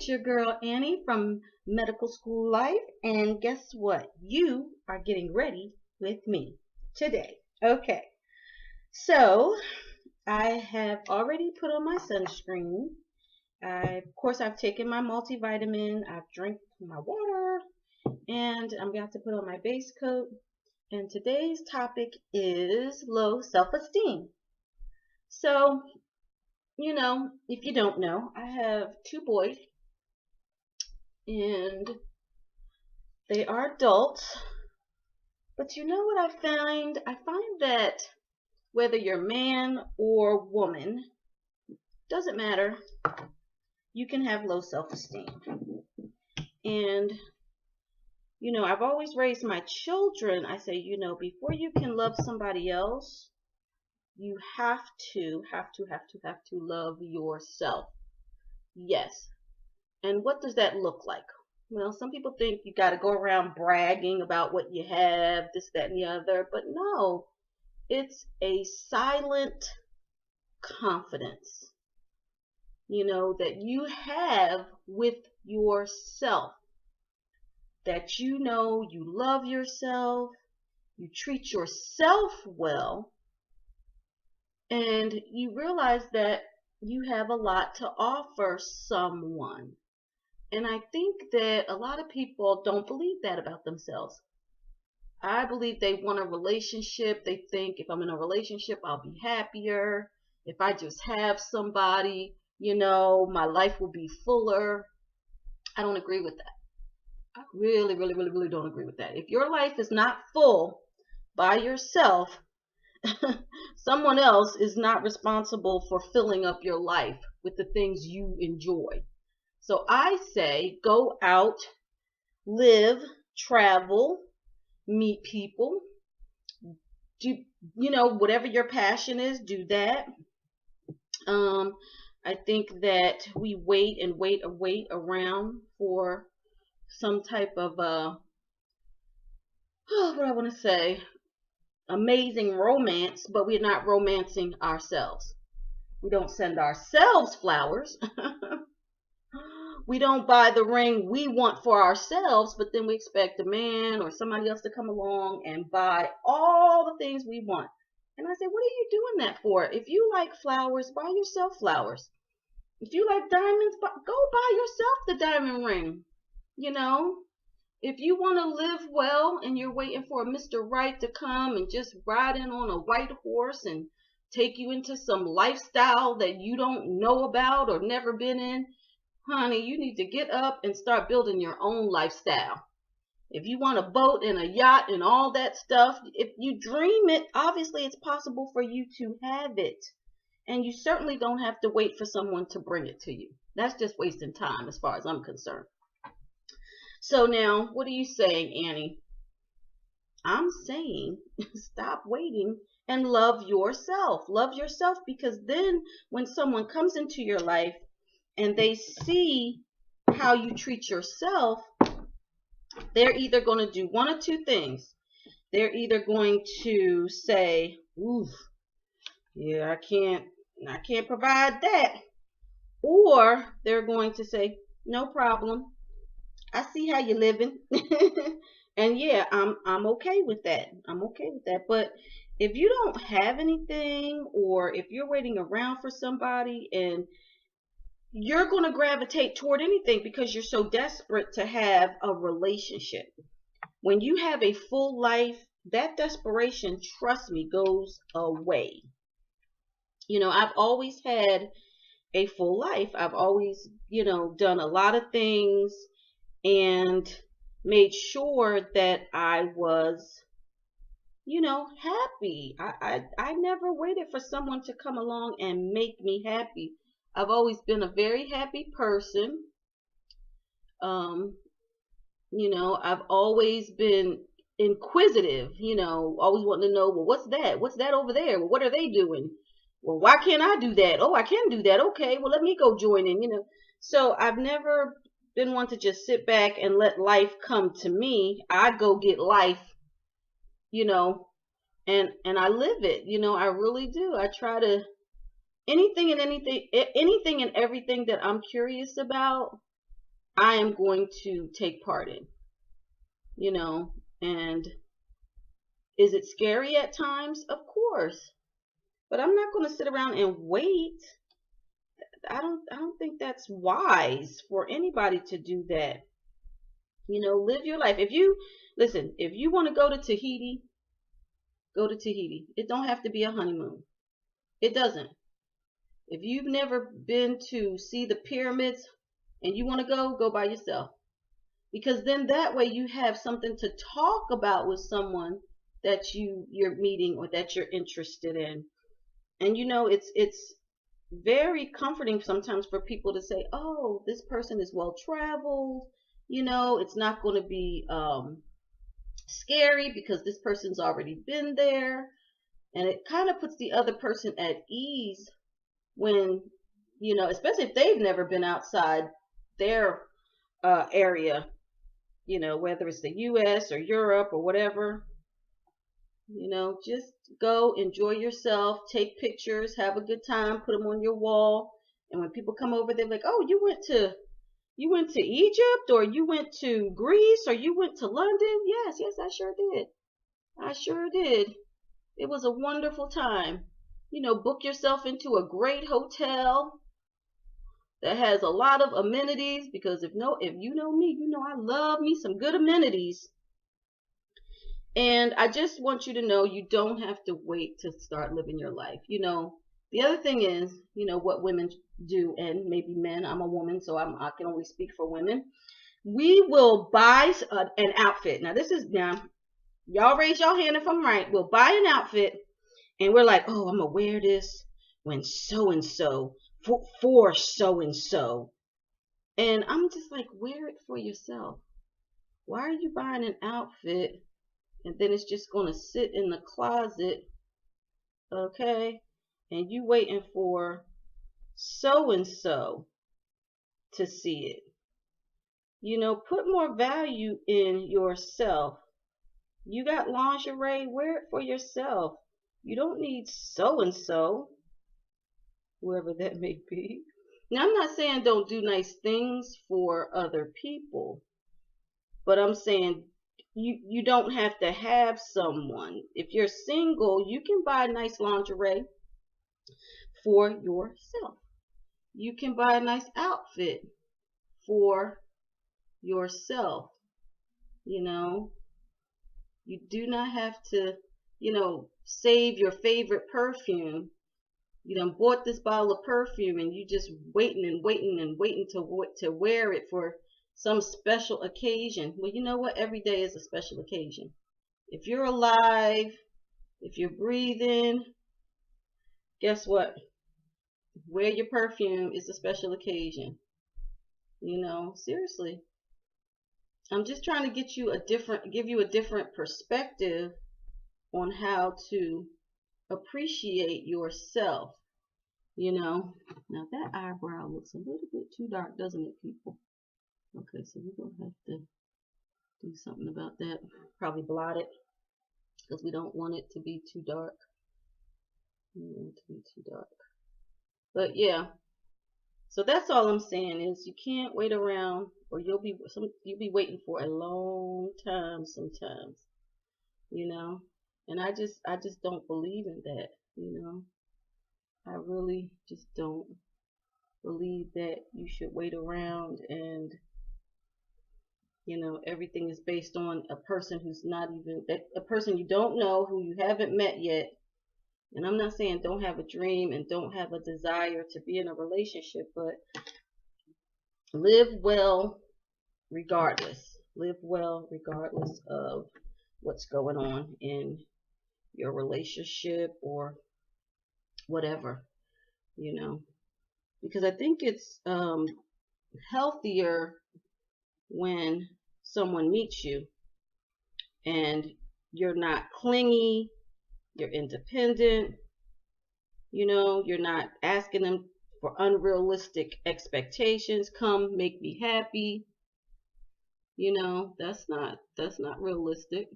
It's your girl Annie from Medical School Life, and guess what? You are getting ready with me today. Okay, so I have already put on my sunscreen. Of course, I've taken my multivitamin, I've drank my water, and I'm about to put on my base coat. And today's topic is low self-esteem. So, if you don't know, I have two boys, and they are adults. But you know what I find? I find that whether you're man or woman, doesn't matter, you can have low self-esteem. And, I've always raised my children, I say, before you can love somebody else, you have to love yourself. Yes. And what does that look like? Well, some people think you got to go around bragging about what you have, this, that, and the other. But no, it's a silent confidence, that you have with yourself. That you love yourself, you treat yourself well, and you realize that you have a lot to offer someone. And I think that a lot of people don't believe that about themselves. I believe they want a relationship. They think if I'm in a relationship, I'll be happier. If I just have somebody, my life will be fuller. I don't agree with that. I really, really, really, really don't agree with that. If your life is not full by yourself, someone else is not responsible for filling up your life with the things you enjoy. So I say go out, live, travel, meet people, do, whatever your passion is, do that. I think that we wait around for some type of, what do I want to say, amazing romance, but we're not romancing ourselves. We don't send ourselves flowers. We don't buy the ring we want for ourselves, but then we expect a man or somebody else to come along and buy all the things we want. And I say, what are you doing that for? If you like flowers, buy yourself flowers. If you like diamonds, go buy yourself the diamond ring. If you want to live well and you're waiting for Mr. Right to come and just ride in on a white horse and take you into some lifestyle that you don't know about or never been in, honey, you need to get up and start building your own lifestyle. If you want a boat and a yacht and all that stuff, if you dream it, obviously it's possible for you to have it. And you certainly don't have to wait for someone to bring it to you. That's just wasting time as far as I'm concerned. So now, what are you saying, Annie? I'm saying stop waiting and love yourself. Love yourself, because then when someone comes into your life and they see how you treat yourself, they're either going to do one of two things. They're either going to say, oof, yeah, I can't provide that. Or they're going to say, no problem. I see how you're living. And yeah, I'm okay with that. I'm okay with that. But if you don't have anything, or if you're waiting around for somebody, and you're going to gravitate toward anything because you're so desperate to have a relationship. When you have a full life, that desperation, trust me, goes away. I've always had a full life. I've always, done a lot of things and made sure that I was, happy. I never waited for someone to come along and make me happy. I've always been a very happy person. I've always been inquisitive, always wanting to know, well, what's that? What's that over there? Well, what are they doing? Well, why can't I do that? Oh, I can do that. Okay, well, let me go join in, So I've never been one to just sit back and let life come to me. I go get life, and I live it, I really do. I try to anything and everything that I'm curious about, I am going to take part in, you know. And is it scary at times? Of course. But I'm not going to sit around and wait. I don't think that's wise for anybody to do that. You know, live your life. If you listen, if you want to go to Tahiti, go to Tahiti. It don't have to be a honeymoon. It doesn't. If you've never been to see the pyramids and you want to go by yourself. Because then that way you have something to talk about with someone that you're meeting or that you're interested in. And you know, it's very comforting sometimes for people to say, "Oh, this person is well traveled." You know, it's not going to be scary because this person's already been there, and it kind of puts the other person at ease when, you know, especially if they've never been outside their area, you know, whether it's the US or Europe or whatever. You know, just go enjoy yourself, take pictures, have a good time, put them on your wall. And when people come over, they're like, "Oh, you went to Egypt, or you went to Greece, or you went to London?" Yes, yes, I sure did. I sure did. It was a wonderful time. You know, book yourself into a great hotel that has a lot of amenities, because if you know me, you know I love me some good amenities. And I just want you to know you don't have to wait to start living your life. You know, the other thing is, you know, what women do, and maybe men. I'm a woman, so I can only speak for women. We will buy an outfit. Now, y'all raise your hand if I'm right. We'll buy an outfit, and we're like, "Oh, I'm gonna wear this when so and so for so and so," and I'm just like, wear it for yourself. Why are you buying an outfit and then it's just going to sit in the closet, okay? And you waiting for so and so to see it. You know, put more value in yourself. You got lingerie, wear it for yourself. You don't need so and so, whoever that may be. Now, I'm not saying don't do nice things for other people, but I'm saying you don't have to have someone. If you're single, you can buy nice lingerie for yourself. You can buy a nice outfit for yourself. You know, you do not have to, you know, save your favorite perfume. You done bought this bottle of perfume and you just waiting and waiting and waiting to wear it for some special occasion. Well, you know what? Every day is a special occasion. If you're alive, if you're breathing, guess what? Wear your perfume. It's a special occasion. You know, seriously. I'm just trying to give you a different perspective on how to appreciate yourself. You know, now that eyebrow looks a little bit too dark, doesn't it, people? Okay, so we're going to have to do something about that. Probably blot it, because we don't want it to be too dark. We don't want it to be too dark. But yeah, so that's all I'm saying is you can't wait around, or you'll be waiting for a long time sometimes, you know. And I just don't believe in that, you know. I really just don't believe that you should wait around and, you know, everything is based on a person who's not even a person you don't know, who you haven't met yet. And I'm not saying don't have a dream and don't have a desire to be in a relationship, but live well regardless. Live well regardless of what's going on in your relationship or whatever, you know. Because I think it's healthier when someone meets you and you're not clingy, you're independent, you know, you're not asking them for unrealistic expectations. Come make me happy. You know, that's not realistic.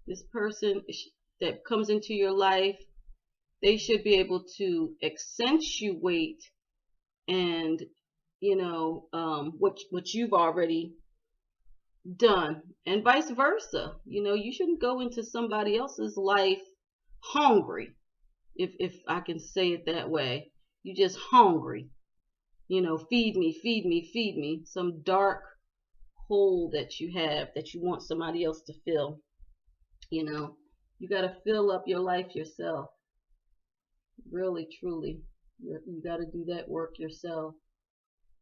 This person that comes into your life, they should be able to accentuate and what you've already done, and vice versa. You shouldn't go into somebody else's life hungry, if I can say it that way. You just hungry. Feed me, feed me, feed me. Some dark hole that you have that you want somebody else to fill. You got to fill up your life yourself. Really, truly. You got to do that work yourself.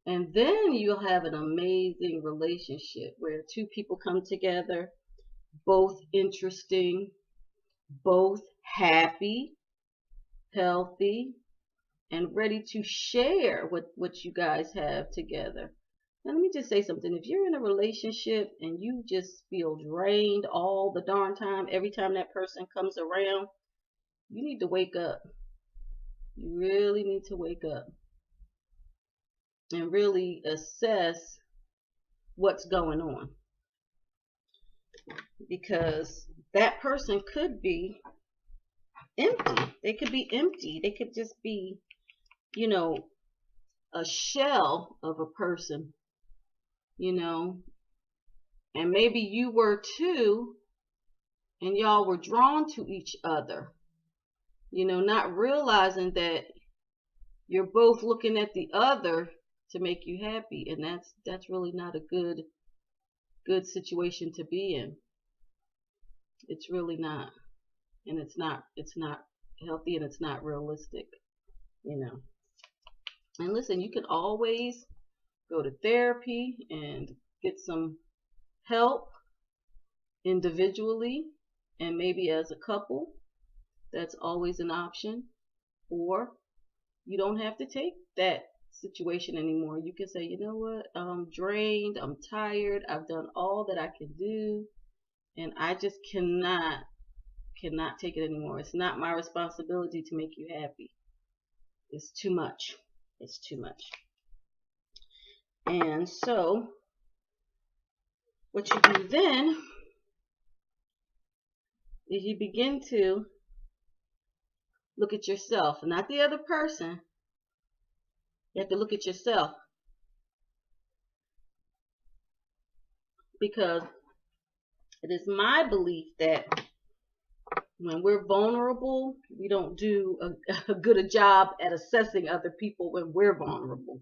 And then you'll have an amazing relationship where two people come together, both interesting, both happy, healthy, and ready to share what you guys have together. Now, let me just say something. If you're in a relationship and you just feel drained all the darn time, every time that person comes around, you need to wake up. You really need to wake up and really assess what's going on, because that person could be empty. They could be empty. They could just be, a shell of a person, and maybe you were too, and y'all were drawn to each other, not realizing that you're both looking at the other to make you happy, and that's really not a good situation to be in. It's really not, and it's not healthy, and it's not realistic. And listen, you can always go to therapy and get some help individually and maybe as a couple. That's always an option. Or you don't have to take that situation anymore. You can say, you know what, I'm drained, I'm tired, I've done all that I can do, and I just cannot take it anymore. It's not my responsibility to make you happy. It's too much. It's too much. And so what you do then is you begin to look at yourself, not the other person. You have to look at yourself, because it is my belief that when we're vulnerable, we don't do a good a job at assessing other people when we're vulnerable.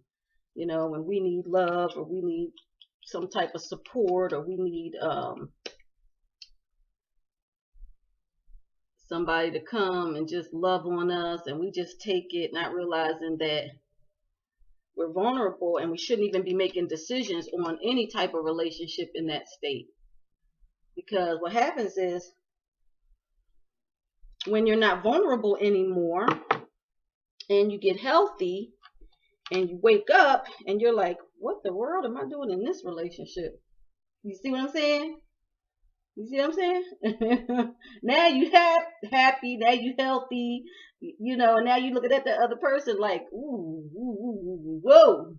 When we need love, or we need some type of support, or we need somebody to come and just love on us, and we just take it, not realizing that we're vulnerable and we shouldn't even be making decisions on any type of relationship in that state. Because what happens is, when you're not vulnerable anymore and you get healthy and you wake up and you're like, what the world am I doing in this relationship? You see what I'm saying? You see what I'm saying? Now you happy, now you healthy, and now you looking at the other person like, ooh, whoa.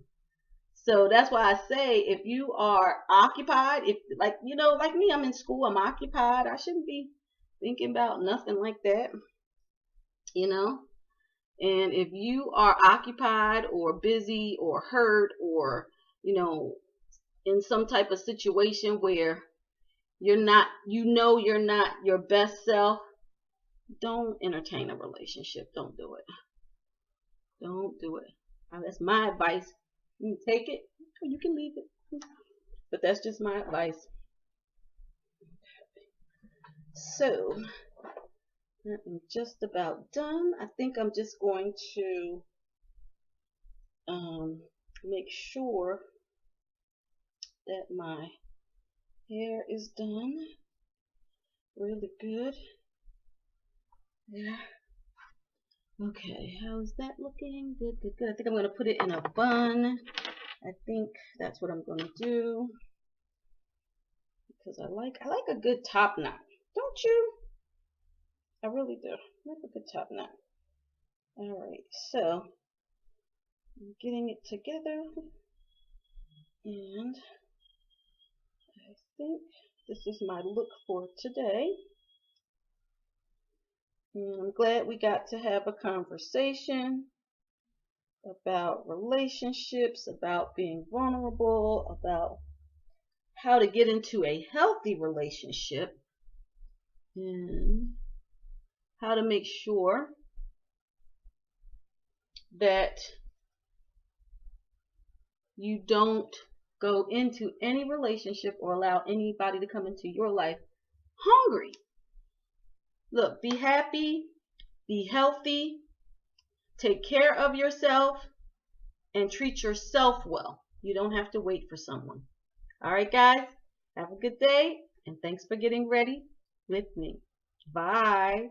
So that's why I say, if you are occupied, if like me, I'm in school, I'm occupied, I shouldn't be thinking about nothing like that, And if you are occupied or busy or hurt, or in some type of situation where you're not your best self, don't entertain a relationship. Don't do it. Don't do it. That's my advice. You can take it or you can leave it, but that's just my advice. So I'm just about done. I think I'm just going to make sure that my hair is done really good. Yeah. Okay, how's that looking? Good, good, good. I think I'm going to put it in a bun. I think that's what I'm going to do, because I like a good top knot. Don't you? I really do. I like a good top knot. All right, so I'm getting it together, and I think this is my look for today. And I'm glad we got to have a conversation about relationships, about being vulnerable, about how to get into a healthy relationship, and how to make sure that you don't go into any relationship or allow anybody to come into your life hungry. Look, be happy, be healthy, take care of yourself, and treat yourself well. You don't have to wait for someone. All right, guys, have a good day, and thanks for getting ready with me. Bye.